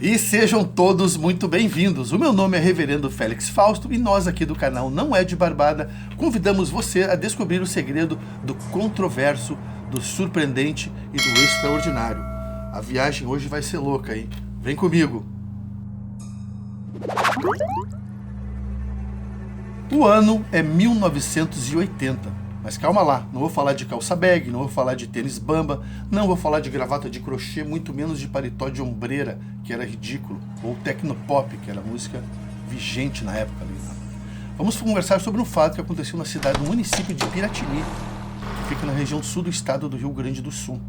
E sejam todos muito bem-vindos. O meu nome é Reverendo Félix Fausto e nós aqui do canal Não É de Barbada convidamos você a descobrir o segredo do controverso, do surpreendente e do extraordinário. A viagem hoje vai ser louca, hein? Vem comigo! O ano é 1980. Mas calma lá, não vou falar de calça bag, não vou falar de tênis bamba, não vou falar de gravata de crochê, muito menos de paletó de ombreira, que era ridículo, ou tecnopop, que era música vigente na época ali. Vamos conversar sobre um fato que aconteceu na cidade, no município de Piratini, que fica na região sul do estado do Rio Grande do Sul.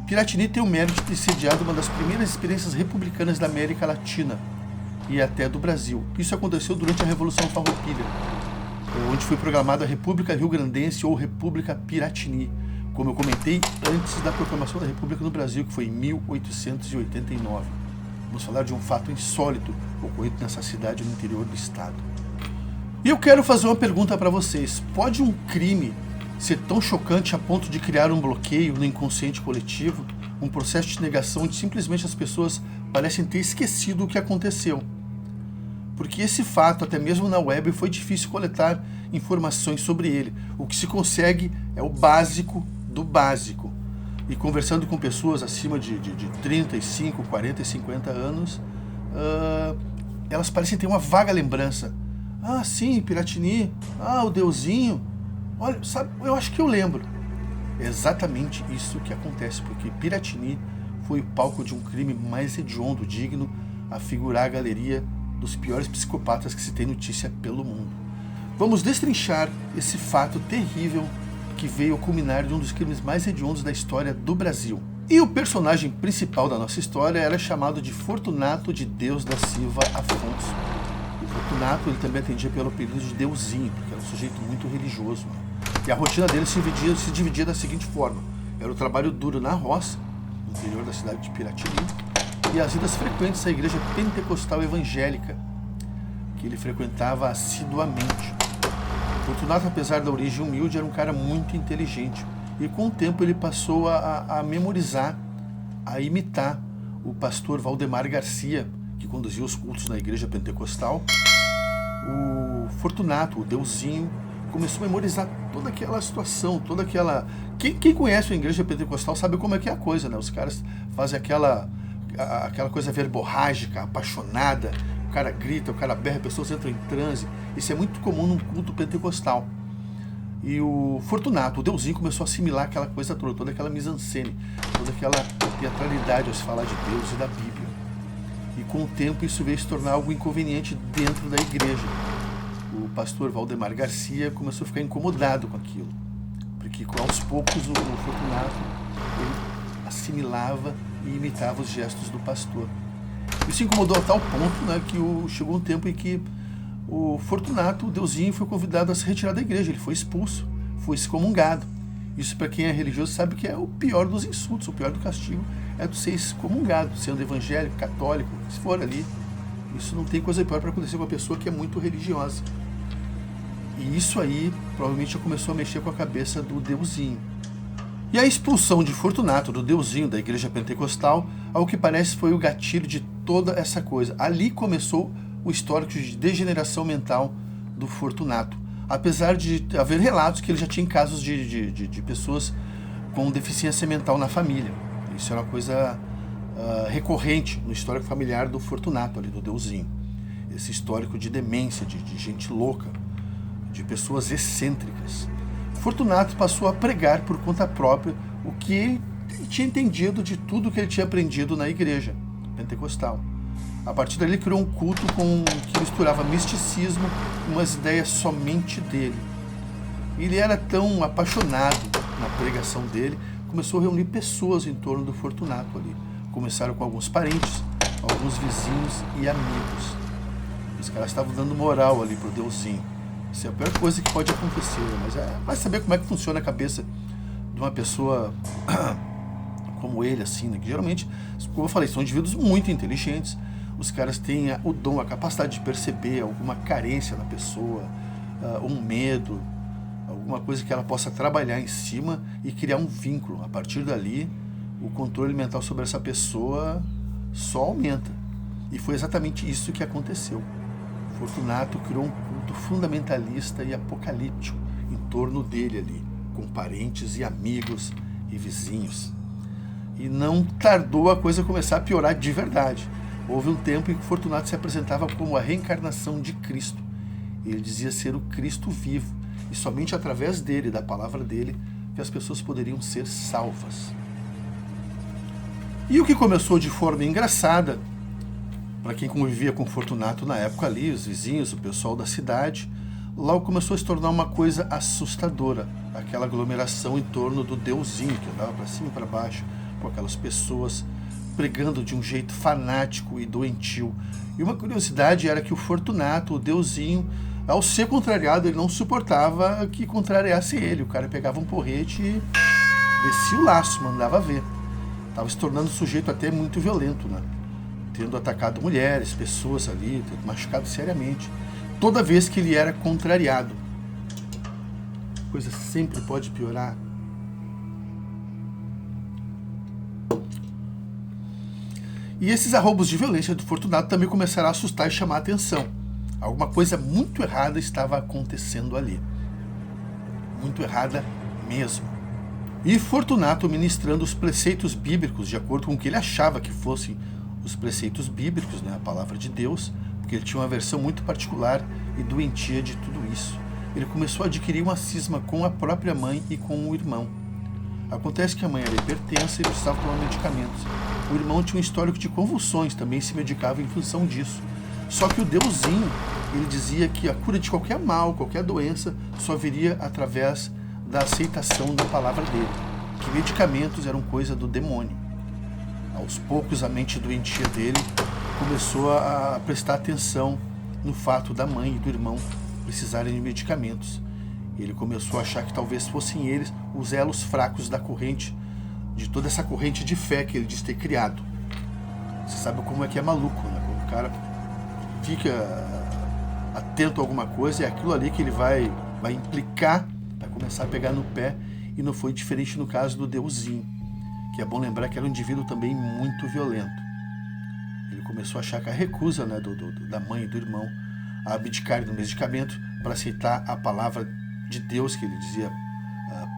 Piratini tem o mérito de ter sediado uma das primeiras experiências republicanas da América Latina e até do Brasil. Isso aconteceu durante a Revolução Farroupilha, onde foi proclamada a República Rio-Grandense ou República Piratini, como eu comentei antes da proclamação da República no Brasil, que foi em 1889. Vamos falar de um fato insólito ocorrido nessa cidade no interior do estado. E eu quero fazer uma pergunta para vocês. Pode um crime ser tão chocante a ponto de criar um bloqueio no inconsciente coletivo, um processo de negação onde simplesmente as pessoas parecem ter esquecido o que aconteceu? Porque esse fato, até mesmo na web, foi difícil coletar informações sobre ele. O que se consegue é o básico do básico. E conversando com pessoas acima de 35, 40 e 50 anos, elas parecem ter uma vaga lembrança. Ah, sim, Piratini. Ah, o Deusinho. Olha, sabe, eu acho que eu lembro. É exatamente isso que acontece, porque Piratini foi o palco de um crime mais hediondo, digno a figurar a galeria dos piores psicopatas que se tem notícia pelo mundo. Vamos destrinchar esse fato terrível que veio a culminar de um dos crimes mais hediondos da história do Brasil. E o personagem principal da nossa história era chamado de Fortunato de Deus da Silva Afonso. O Fortunato ele também atendia pelo apelido de Deusinho, porque era um sujeito muito religioso. E a rotina dele se dividia da seguinte forma: era o trabalho duro na roça, no interior da cidade de Piratini, e as idas frequentes à igreja pentecostal evangélica, que ele frequentava assiduamente. Fortunato, apesar da origem humilde, era um cara muito inteligente, e com o tempo ele passou a memorizar, a imitar o pastor Valdemar Garcia, que conduzia os cultos na igreja pentecostal. O Fortunato, o Deusinho, começou a memorizar toda aquela situação, toda aquela... Quem conhece a igreja pentecostal sabe como é que é a coisa, né? Os caras fazem aquela coisa verborrágica, apaixonada, o cara grita, o cara berra, pessoas entram em transe. Isso é muito comum num culto pentecostal. E o Fortunato, o Deusinho, começou a assimilar aquela coisa toda aquela mise-en-scène, toda aquela teatralidade ao se falar de Deus e da Bíblia. E com o tempo isso veio se tornar algo inconveniente dentro da igreja. O pastor Valdemar Garcia começou a ficar incomodado com aquilo, porque aos poucos o Fortunato ele assimilava e imitava os gestos do pastor. Isso incomodou a tal ponto, né, que chegou um tempo em que o Fortunato, o Deusinho, foi convidado a se retirar da igreja. Ele foi expulso, foi excomungado. Isso, para quem é religioso, sabe que é o pior dos insultos, o pior do castigo é tu ser excomungado, sendo evangélico, católico, se for ali. Isso não tem coisa pior para acontecer com uma pessoa que é muito religiosa. E isso aí provavelmente já começou a mexer com a cabeça do Deusinho. E a expulsão de Fortunato, do Deusinho, da igreja pentecostal, ao que parece foi o gatilho de toda essa coisa. Ali começou o histórico de degeneração mental do Fortunato. Apesar de haver relatos que ele já tinha casos de pessoas com deficiência mental na família. Isso era uma coisa recorrente no histórico familiar do Fortunato, ali do Deusinho. Esse histórico de demência, de gente louca, de pessoas excêntricas. Fortunato passou a pregar por conta própria o que ele tinha entendido de tudo que ele tinha aprendido na igreja pentecostal. A partir dali criou um culto que misturava misticismo com umas ideias somente dele. Ele era tão apaixonado na pregação dele, começou a reunir pessoas em torno do Fortunato ali. Começaram com alguns parentes, alguns vizinhos e amigos. Os caras estavam dando moral ali pro Deusinho. Isso é a pior coisa que pode acontecer, mas vai saber como é que funciona a cabeça de uma pessoa como ele, assim, né? Que geralmente, como eu falei, são indivíduos muito inteligentes. Os caras têm o dom, a capacidade de perceber alguma carência na pessoa, um medo, alguma coisa que ela possa trabalhar em cima e criar um vínculo. A partir dali, o controle mental sobre essa pessoa só aumenta. E foi exatamente isso que aconteceu. Fortunato criou um culto fundamentalista e apocalíptico em torno dele ali, com parentes e amigos e vizinhos. E não tardou a coisa começar a piorar de verdade. Houve um tempo em que Fortunato se apresentava como a reencarnação de Cristo. Ele dizia ser o Cristo vivo, e somente através dele, da palavra dele, que as pessoas poderiam ser salvas. E o que começou de forma engraçada, para quem convivia com Fortunato na época ali, os vizinhos, o pessoal da cidade, logo começou a se tornar uma coisa assustadora, aquela aglomeração em torno do deusinho, que andava para cima e para baixo, com aquelas pessoas pregando de um jeito fanático e doentio. E uma curiosidade era que o Fortunato, o deusinho, ao ser contrariado, ele não suportava que contrariasse ele. O cara pegava um porrete e descia o laço, mandava ver. Estava se tornando um sujeito até muito violento, né? Tendo atacado mulheres, pessoas ali, tendo machucado seriamente. Toda vez que ele era contrariado. A coisa sempre pode piorar. E esses arroubos de violência do Fortunato também começaram a assustar e chamar a atenção. Alguma coisa muito errada estava acontecendo ali. Muito errada mesmo. E Fortunato ministrando os preceitos bíblicos, de acordo com o que ele achava que fossem os preceitos bíblicos, né, a palavra de Deus, porque ele tinha uma versão muito particular e doentia de tudo isso. Ele começou a adquirir uma cisma com a própria mãe e com o irmão. Acontece que a mãe era hipertensa e precisava tomar medicamentos. O irmão tinha um histórico de convulsões, também se medicava em função disso. Só que o deusinho, ele dizia que a cura de qualquer mal, qualquer doença, só viria através da aceitação da palavra dele, que medicamentos eram coisa do demônio. Aos poucos, a mente doentia dele começou a prestar atenção no fato da mãe e do irmão precisarem de medicamentos. Ele começou a achar que talvez fossem eles os elos fracos da corrente, de toda essa corrente de fé que ele diz ter criado. Você sabe como é que é maluco, né? Quando o cara fica atento a alguma coisa, é aquilo ali que ele vai implicar, vai começar a pegar no pé, e não foi diferente no caso do deusinho, que é bom lembrar que era um indivíduo também muito violento. Ele começou a achar que a recusa, né, da mãe e do irmão a abdicarem do medicamento para aceitar a palavra de Deus que ele dizia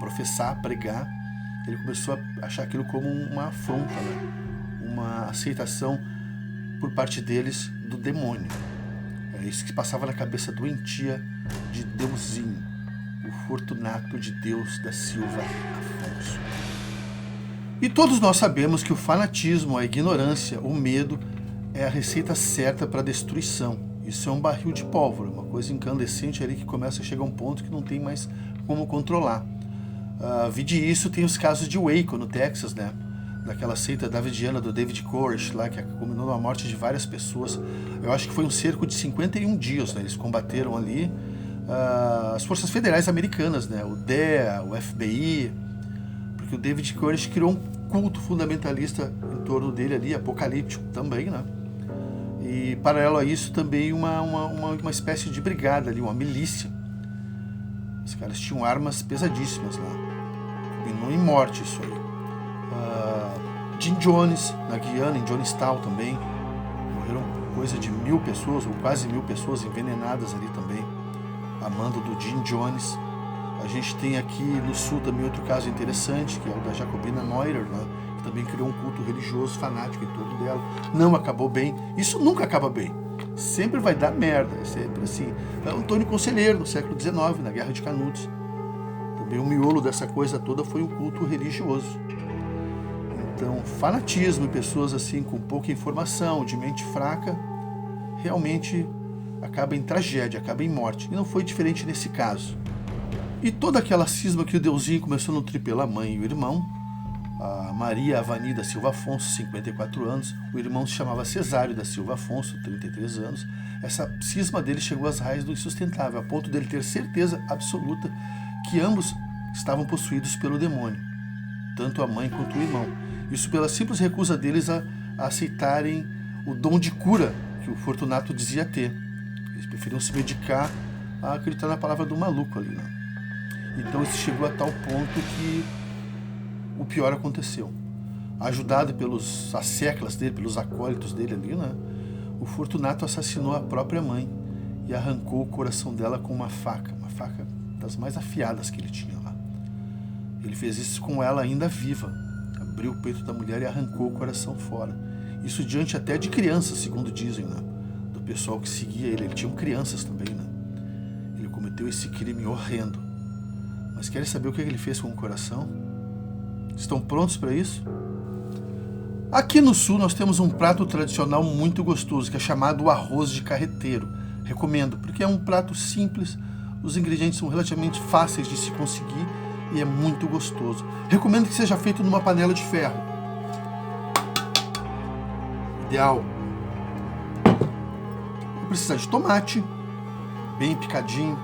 professar, pregar, ele começou a achar aquilo como uma afronta, né? Uma aceitação por parte deles do demônio. É isso que passava na cabeça doentia de Deusinho, o Fortunato de Deus da Silva Afonso. E todos nós sabemos que o fanatismo, a ignorância, o medo é a receita certa para a destruição. Isso é um barril de pólvora, uma coisa incandescente ali que começa a chegar a um ponto que não tem mais como controlar. Vide isso, tem os casos de Waco, no Texas, né? Daquela seita davidiana do David Koresh, lá, que culminou na morte de várias pessoas. Eu acho que foi um cerco de 51 dias, né? Eles combateram ali as forças federais americanas, né? O DEA, o FBI, porque o David Koresh criou um culto fundamentalista em torno dele ali, apocalíptico também, né? E paralelo a isso também uma espécie de brigada ali, uma milícia. Os caras tinham armas pesadíssimas lá. Culminou em morte isso aí. Jim Jones, na Guiana, em Jonestown também. Morreram coisa de 1.000 pessoas, ou quase 1.000 pessoas envenenadas ali também, a mando do Jim Jones. A gente tem aqui no sul também outro caso interessante, que é o da Jacobina Neuer, né, que também criou um culto religioso fanático em torno dela. Não acabou bem. Isso nunca acaba bem. Sempre vai dar merda. É sempre assim. Antônio Conselheiro, no século XIX, na Guerra de Canudos. Também o miolo dessa coisa toda foi um culto religioso. Então, fanatismo e pessoas assim com pouca informação, de mente fraca, realmente acaba em tragédia, acaba em morte. E não foi diferente nesse caso. E toda aquela cisma que o deusinho começou a nutrir pela mãe e o irmão, a Maria Avani da Silva Afonso, 54 anos, o irmão se chamava Cesário da Silva Afonso, 33 anos, essa cisma dele chegou às raízes do insustentável, a ponto dele ter certeza absoluta que ambos estavam possuídos pelo demônio, tanto a mãe quanto o irmão. Isso pela simples recusa deles a aceitarem o dom de cura que o Fortunato dizia ter. Eles preferiam se medicar a acreditar na palavra do maluco ali, né? Então isso chegou a tal ponto que o pior aconteceu. ajudado pelos asseclas dele, pelos acólitos dele ali, né? O Fortunato assassinou a própria mãe e arrancou o coração dela com uma faca das mais afiadas que ele tinha lá. Ele fez isso com ela ainda viva, abriu o peito da mulher e arrancou o coração fora. Isso diante até de crianças, segundo dizem, né? Do pessoal que seguia ele. Ele tinha crianças também, né? Ele cometeu esse crime horrendo. Mas querem saber o que ele fez com o coração? Estão prontos para isso? Aqui no sul nós temos um prato tradicional muito gostoso, que é chamado o arroz de carreteiro. Recomendo, porque é um prato simples, os ingredientes são relativamente fáceis de se conseguir e é muito gostoso. Recomendo que seja feito numa panela de ferro. Ideal. Vai precisar de tomate, bem picadinho,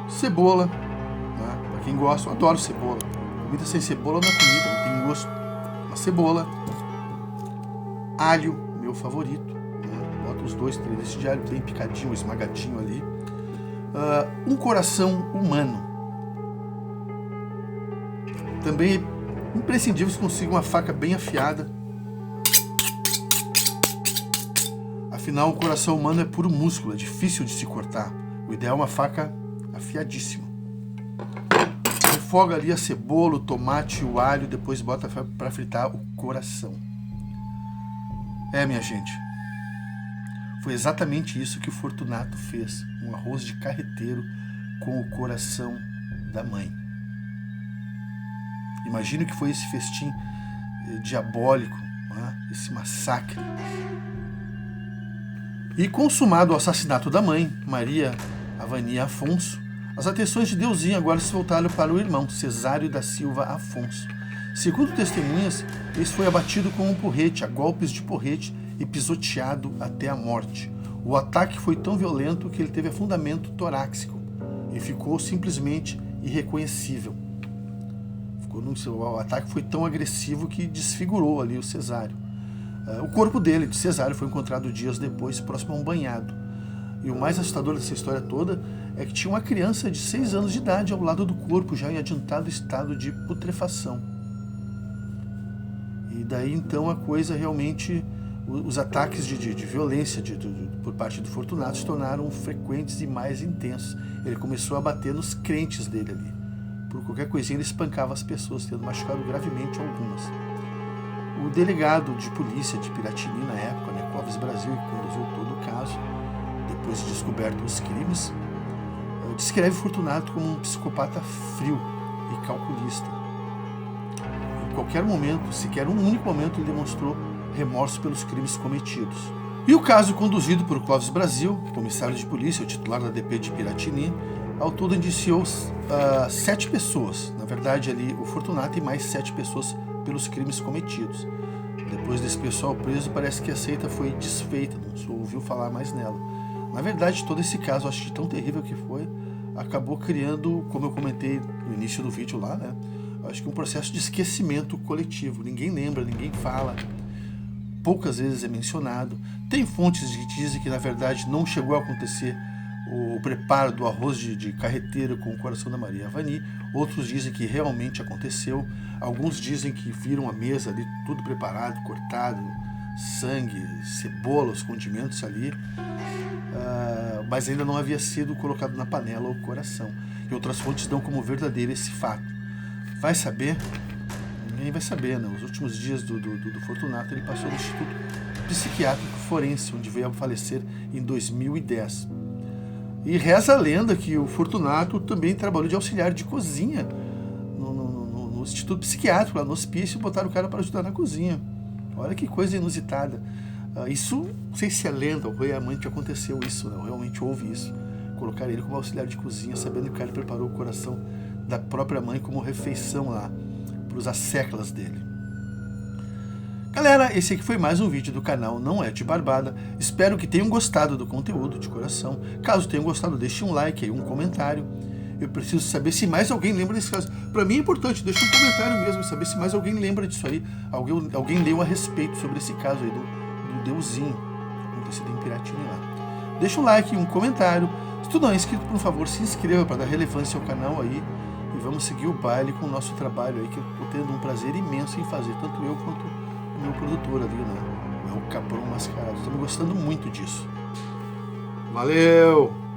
cebola, né? Para quem gosta, eu adoro cebola. Comida sem cebola não é comida, não tem gosto. Uma cebola, alho, meu favorito, né? Bota os 2, 3 dentes de alho bem picadinho, esmagadinho ali. Um coração humano. Também é imprescindível que consiga uma faca bem afiada. Afinal, o coração humano é puro músculo, é difícil de se cortar. O ideal é uma faca afiadíssima. Refoga ali a cebola, o tomate e o alho, depois bota para fritar o coração. Minha gente, foi exatamente isso que o Fortunato fez. Um arroz de carreteiro com o coração da mãe. Imagine o que foi esse festim diabólico, né? Esse massacre. E consumado o assassinato da mãe, Maria Avani Afonso, as atenções de Deusinho agora se voltaram para o irmão, Cesário da Silva Afonso. Segundo testemunhas, esse foi abatido com um porrete, a golpes de porrete, e pisoteado até a morte. O ataque foi tão violento que ele teve afundamento torácico e ficou simplesmente irreconhecível. O ataque foi tão agressivo que desfigurou ali o Cesário. O corpo dele, de Cesário, foi encontrado dias depois, próximo a um banhado. E o mais assustador dessa história toda é que tinha uma criança de 6 anos de idade ao lado do corpo, já em adiantado estado de putrefação. E daí então a coisa realmente, os ataques de violência por parte do Fortunato se tornaram frequentes e mais intensos. Ele começou a bater nos crentes dele ali. Por qualquer coisinha ele espancava as pessoas, tendo machucado gravemente algumas. O delegado de polícia de Piratini na época, né, Clóvis Brasil, que conduziu todo o caso, depois de descoberto os crimes, descreve Fortunato como um psicopata frio e calculista. Em qualquer momento, sequer um único momento, ele demonstrou remorso pelos crimes cometidos. E o caso conduzido por Clóvis Brasil, comissário de polícia, o titular da DP de Piratini, ao todo indiciou 7 pessoas. Na verdade, ali o Fortunato e mais 7 pessoas pelos crimes cometidos. Depois desse pessoal preso, parece que a seita foi desfeita, não se ouviu falar mais nela. Na verdade, todo esse caso, acho que tão terrível que foi, acabou criando, como eu comentei no início do vídeo lá, né? Acho que um processo de esquecimento coletivo. Ninguém lembra, ninguém fala. Poucas vezes é mencionado. Tem fontes que dizem que, na verdade, não chegou a acontecer o preparo do arroz de carreteiro com o coração da Maria Avani. Outros dizem que realmente aconteceu. Alguns dizem que viram a mesa ali, tudo preparado, cortado, sangue, cebola, os condimentos ali, mas ainda não havia sido colocado na panela o coração. E outras fontes dão como verdadeiro esse fato. Vai saber? Ninguém vai saber, né? Os últimos dias do Fortunato, ele passou no Instituto Psiquiátrico Forense, onde veio a falecer em 2010. E reza a lenda que o Fortunato também trabalhou de auxiliar de cozinha no Instituto Psiquiátrico, lá no hospício, e botaram o cara para ajudar na cozinha. Olha que coisa inusitada. Isso, não sei se é lenda ou realmente aconteceu isso, né? Realmente houve isso. Colocar ele como auxiliar de cozinha, sabendo que o cara preparou o coração da própria mãe como refeição lá, para os asseclas dele. Galera, esse aqui foi mais um vídeo do canal Não É de Barbada. Espero que tenham gostado do conteúdo de coração. Caso tenham gostado, deixe um like aí, um comentário. Eu preciso saber se mais alguém lembra desse caso. Para mim é importante, deixe um comentário mesmo, saber se mais alguém lembra disso aí. Alguém leu a respeito sobre esse caso aí do Deusinho, acontecido em Piratini lá. Deixa um like, um comentário. Se tu não é inscrito, por favor, se inscreva para dar relevância ao canal aí. E vamos seguir o baile com o nosso trabalho aí, que eu tô tendo um prazer imenso em fazer, tanto eu quanto o meu produtor ali, né? O El Capron Mascarado. Estamos gostando muito disso. Valeu!